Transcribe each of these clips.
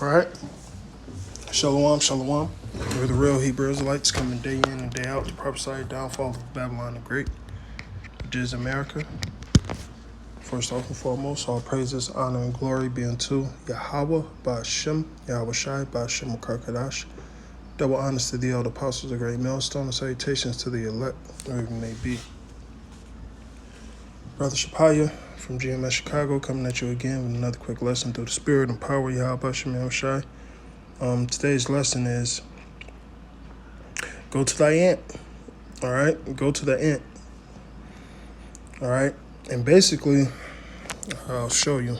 All right. Shalom, shalom. We're the real Hebrew Israelites coming day in and day out to prophesy downfall of Babylon the Great, which is America. First off and foremost, all praises, honor, and glory be unto Yahweh, Ba'ashem, Yahweh Shai, Ba'ashem, Karkadash. Double honors to the elder apostles of Great Millstone, and salutations to the elect, wherever it may be. Brother Shapaya from GMS Chicago coming at you again with another quick lesson through the spirit and power of Yahweh, Ba'ashem, Yahweh Shai. Today's lesson is go to thy ant. All right, go to the ant. All right, and basically, I'll show you.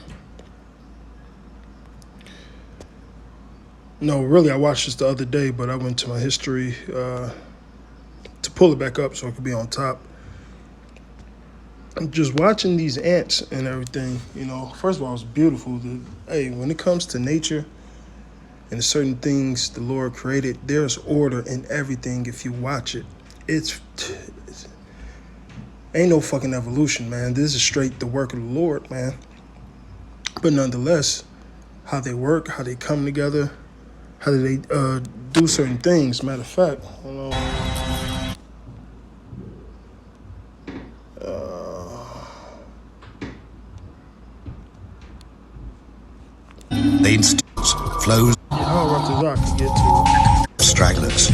No, really, I watched this the other day, but I went to my history to pull it back up so it could be on top. I'm just watching these ants and everything, first of all, it's beautiful. Hey, when it comes to nature and certain things the Lord created, there's order in everything if you watch it. It's ain't no fucking evolution, man. This is straight the work of the Lord, man. But nonetheless, how they work, how they come together, how do they do certain things. Matter of fact, The instincts, flows, how Ratazak can get to it. stragglers.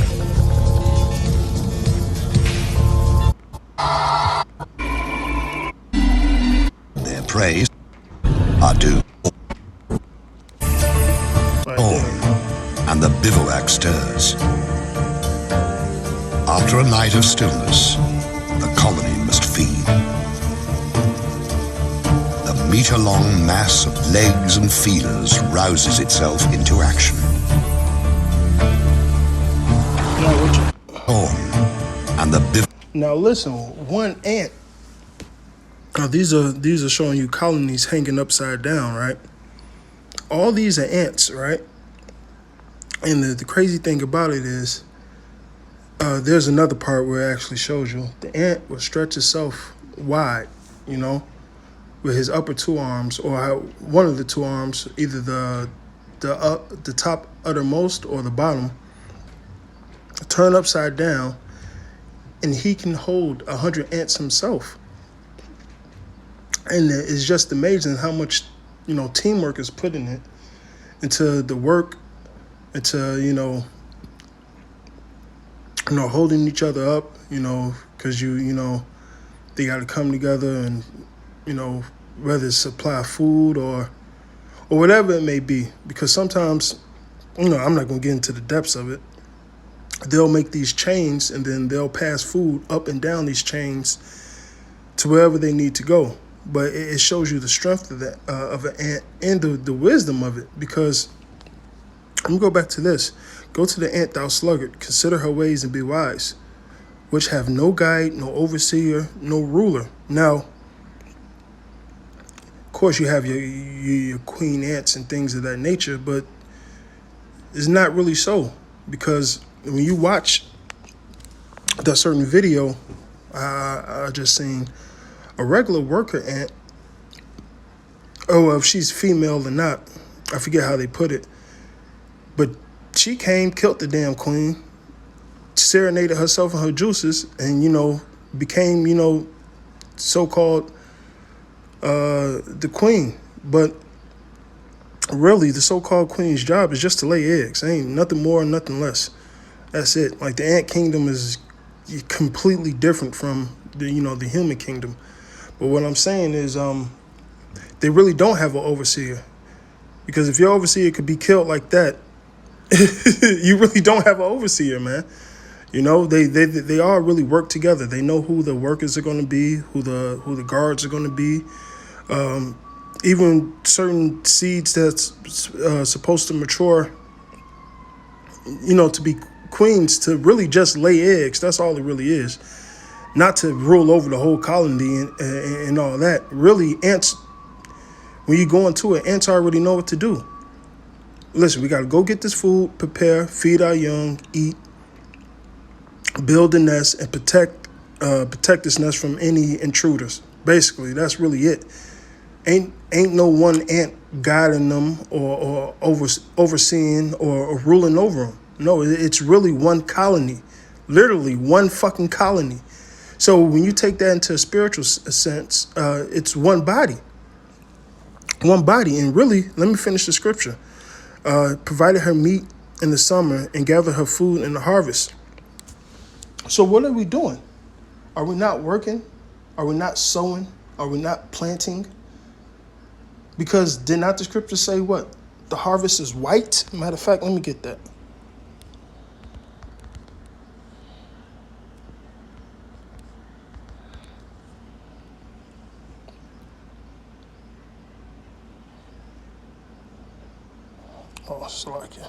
Their praise are due. And the bivouac stirs. After a night of stillness, the colony must feed. The meter-long mass of legs and feelers rouses itself into action. And the Now listen, one ant. These are showing you colonies hanging upside down, right? All these are ants, right? And the crazy thing about it is, there's another part where it actually shows you the ant will stretch itself wide, with his upper two arms, or one of the two arms, either the top uttermost or the bottom, turn upside down, and he can hold 100 ants himself. And it's just amazing how much, teamwork is put in it, into the work, into, holding each other up, because they got to come together and, whether it's supply food or whatever it may be. Because sometimes, I'm not going to get into the depths of it. They'll make these chains and then they'll pass food up and down these chains to wherever they need to go. But it shows you the strength of of an ant and the wisdom of it. Because let me go back to this. Go to the ant, thou sluggard. Consider her ways and be wise, which have no guide, no overseer, no ruler. Now, of course, you have your queen ants and things of that nature, but it's not really so. Because when you watch that certain video, I just seen a regular worker ant, if she's female or not, I forget how they put it, but she came, killed the damn queen, serenaded herself and her juices, and, became, so-called the queen. But really, the so-called queen's job is just to lay eggs. Ain't nothing more, nothing less. That's it. Like, the ant kingdom is completely different from the human kingdom. But what I'm saying is, they really don't have an overseer. Because if your overseer could be killed like that, you really don't have an overseer, man. They all really work together. They know who the workers are going to be, who the guards are going to be. Even certain seeds that's supposed to mature, to be queens, to really just lay eggs. That's all it really is. Not to rule over the whole colony and all that. Really, ants, when you go into it, ants already know what to do. Listen, we got to go get this food, prepare, feed our young, eat, build a nest, and protect this nest from any intruders. Basically, that's really it. Ain't no one ant guiding them or overseeing or ruling over them. No, it's really one colony, literally one fucking colony. So when you take that into a spiritual sense, it's one body, and really, let me finish the scripture. Provided her meat in the summer and gathered her food in the harvest. So what are we doing? Are we not working? Are we not sowing? Are we not planting? Because did not the scripture say what? The harvest is white? Matter of fact, let me get that. Oh, it's like it.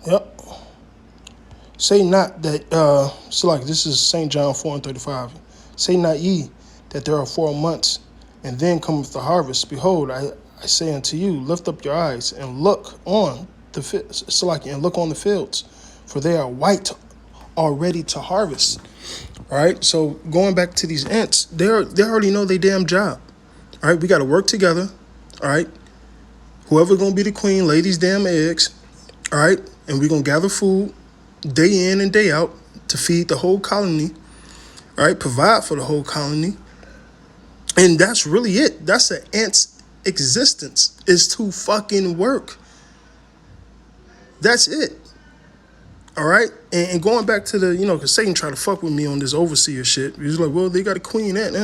Yep. Say not that, so like this is St. John 4:35. Say not ye that there are 4 months, and then cometh the harvest. Behold, I say unto you, lift up your eyes and look on and look on the fields, for they are white already to harvest. All right. So going back to these ants, they already know their damn job. All right. We got to work together. All right. Whoever's gonna be the queen, lay these damn eggs. All right, and we're gonna gather food day in and day out to feed the whole colony. All right, provide for the whole colony, and that's really it. That's an ant's existence, is to fucking work. That's it. All right, and going back to the, because Satan tried to fuck with me on this overseer shit. He was like, well, they got a queen ant.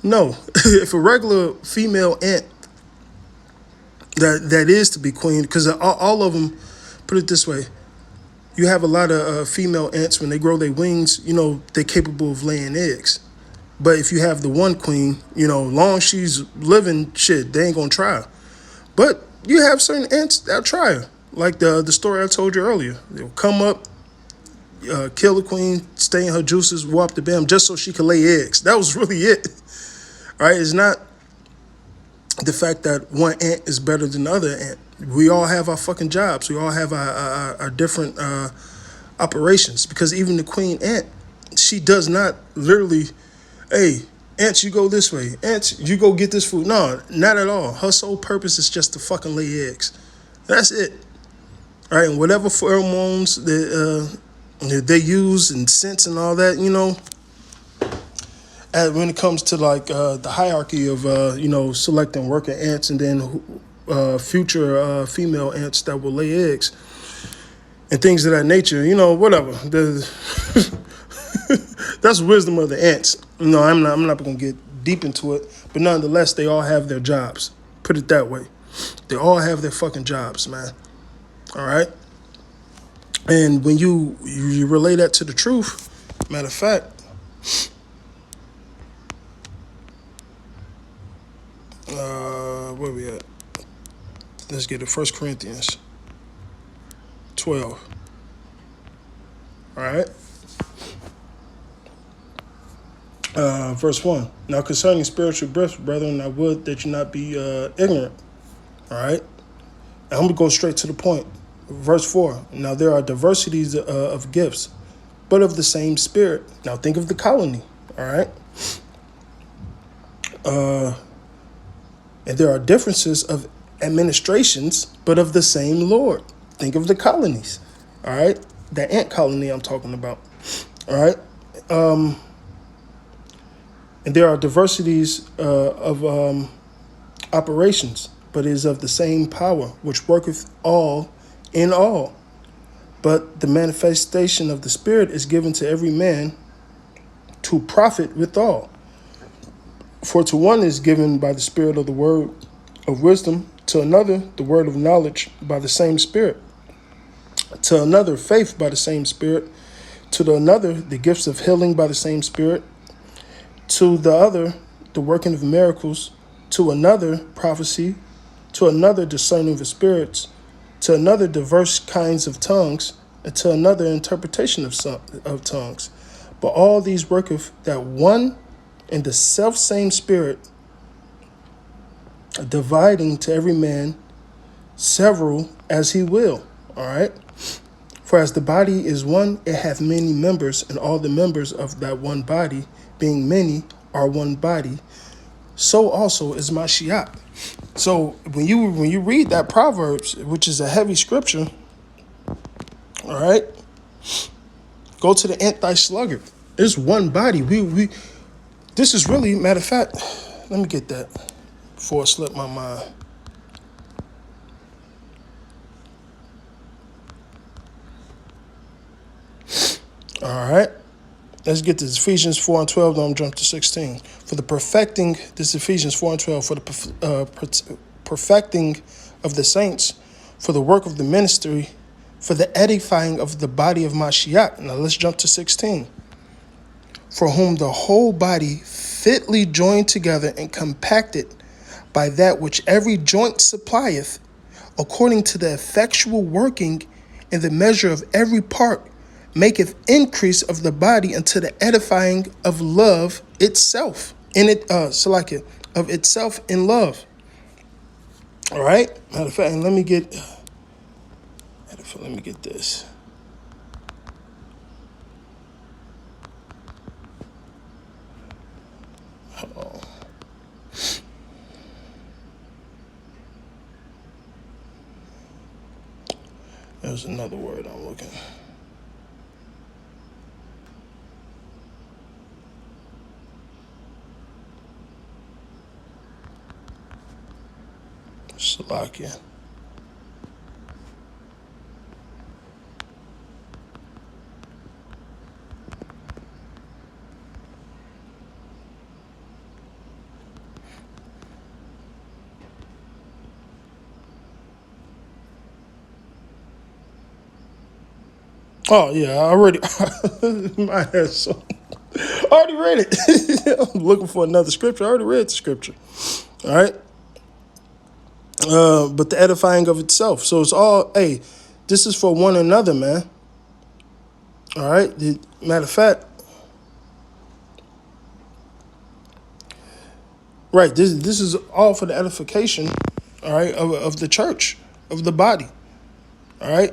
No. If a regular female ant that is to be queen, because all of them, put it this way, you have a lot of female ants, when they grow their wings, they're capable of laying eggs. But if you have the one queen, long as she's living, shit, they ain't gonna try her. But you have certain ants that'll try her. Like the story I told you earlier. They'll come up, kill the queen, stay in her juices, warp the bam, just so she can lay eggs. That was really it. All right, it's not the fact that one ant is better than the other ant. We all have our fucking jobs. We all have our different operations. Because even the queen ant, she does not literally, hey, ants, you go this way. Ants, you go get this food. No, not at all. Her sole purpose is just to fucking lay eggs. That's it. All right, and whatever pheromones they use and scents and all that, when it comes to like the hierarchy of selecting worker ants and then future female ants that will lay eggs and things of that nature, whatever. That's wisdom of the ants. I'm not gonna get deep into it, but nonetheless, they all have their jobs. Put it that way. They all have their fucking jobs, man. All right. And when you relay that to the truth, matter of fact, where we at? Let's get it. 1 Corinthians 12. All right. Verse 1. Now concerning spiritual gifts, brethren, I would that you not be ignorant. All right. And I'm going to go straight to the point. Verse 4. Now there are diversities of gifts, but of the same spirit. Now think of the colony. All right. And there are differences of administrations, but of the same Lord. Think of the colonies. All right. The ant colony I'm talking about. All right. And there are diversities of operations, but is of the same power, which worketh all in all. But the manifestation of the Spirit is given to every man to profit withal. For to one is given by the Spirit of the word of wisdom, to another the word of knowledge by the same Spirit, to another faith by the same Spirit, to the another the gifts of healing by the same Spirit, to the other the working of miracles, to another prophecy, to another discerning of the spirits, to another diverse kinds of tongues, and to another interpretation of tongues. But all these worketh that one and the self-same Spirit, dividing to every man several as he will. All right. For as the body is one, it hath many members, and all the members of that one body, being many, are one body. So also is Mashiach. So when you read that Proverbs, which is a heavy scripture, all right, go to the Ant Sluggard. It's one body. We this is really, matter of fact, let me get that before it slipped my mind. All right. Let's get this Ephesians 4 and 12, then I'm jump to 16. For the perfecting, this is Ephesians 4 and 12, for the perfecting of the saints, for the work of the ministry, for the edifying of the body of Mashiach. Now let's jump to 16. For whom the whole body fitly joined together and compacted by that which every joint supplieth, according to the effectual working in the measure of every part, maketh increase of the body unto the edifying of love itself. Of itself in love. All right. Matter of fact, let me get this. Oh. There's another word I'm looking. Salakia. Oh yeah, I already my head so I already read it. I'm looking for another scripture. I already read the scripture. All right. But the edifying of itself. So it's all, hey, this is for one another, man. All right. Matter of fact, right. This is all for the edification, all right, of the church, of the body. All right.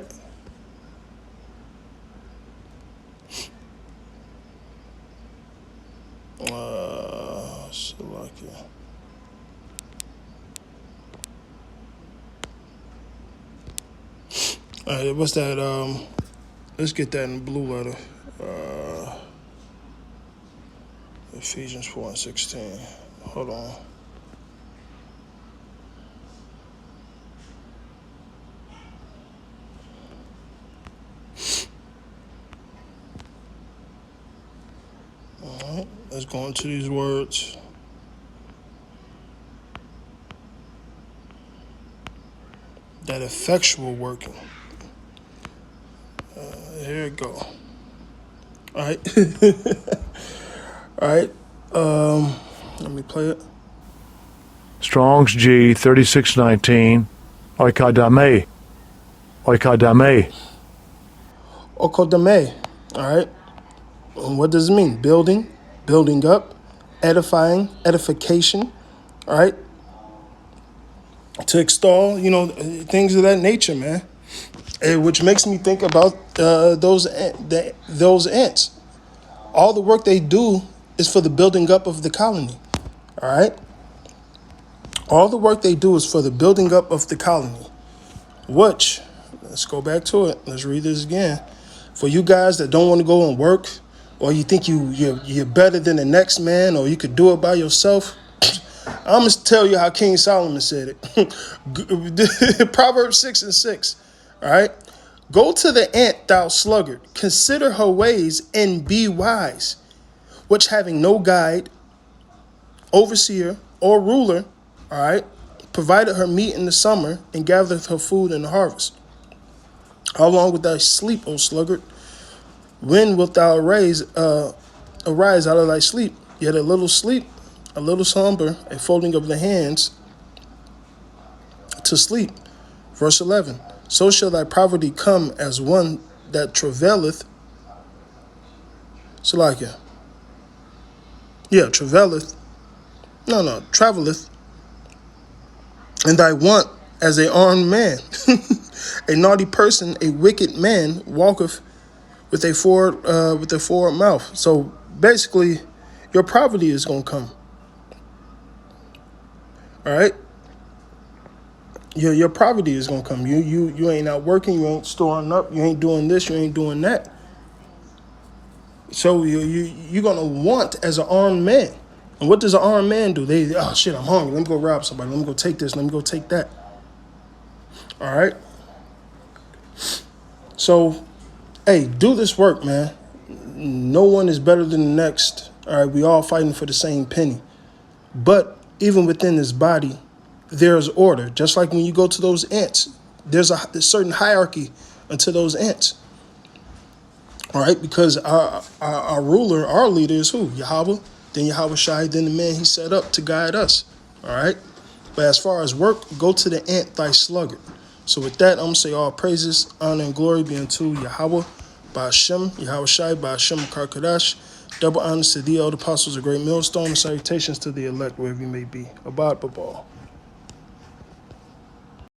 Salakia. All right, what's that? Let's get that in the blue letter. Ephesians 4 and 16. Hold on. All right, let's go into these words. That effectual working. Here we go. All right. All right. Let me play it. Strong's G 3619. Oikadame. Oikadame. Okodame. All right. And what does it mean? Building, building up, edifying, edification. All right. To extol, things of that nature, man. Which makes me think about those ants. All the work they do is for the building up of the colony. All right. All the work they do is for the building up of the colony. Which, let's go back to it. Let's read this again. For you guys that don't want to go and work, or you think you're better than the next man, or you could do it by yourself, I'm going to tell you how King Solomon said it. Proverbs 6 and 6. All right. Go to the ant, thou sluggard. Consider her ways and be wise, which having no guide, overseer, or ruler, all right, provided her meat in the summer and gathereth her food in the harvest. How long wilt thou sleep, O sluggard? When wilt thou arise out of thy sleep? Yet a little sleep, a little slumber, a folding of the hands to sleep. Verse 11. So shall thy poverty come as one that travaileth. Salakia. Yeah, travaileth. Traveleth. And thy want as a armed man. A naughty person, a wicked man, walketh with a forward mouth. So basically, your poverty is gonna come. All right, your poverty is gonna come. You ain't out working, you ain't storing up, you ain't doing this, you ain't doing that. So you're gonna want as an armed man. And what does an armed man do? Oh shit, I'm hungry. Let me go rob somebody. Let me go take this. Let me go take that. All right. So, hey, do this work, man. No one is better than the next. All right, we all fighting for the same penny. But even within this body, there's order. Just like when you go to those ants, there's a certain hierarchy unto those ants. All right, because our ruler, our leader is who? Yahweh, then Yahweh Shai, then the man he set up to guide us. All right, but as far as work, go to the ant, thy sluggard. So with that, I'm going to say all praises, honor, and glory be unto Yahweh, by Hashem, Yahweh Shai, by Hashem, Karkadash. Double honors to thee, all the apostles, a great millstone, and salutations to the elect, wherever you may be. Abad Babal.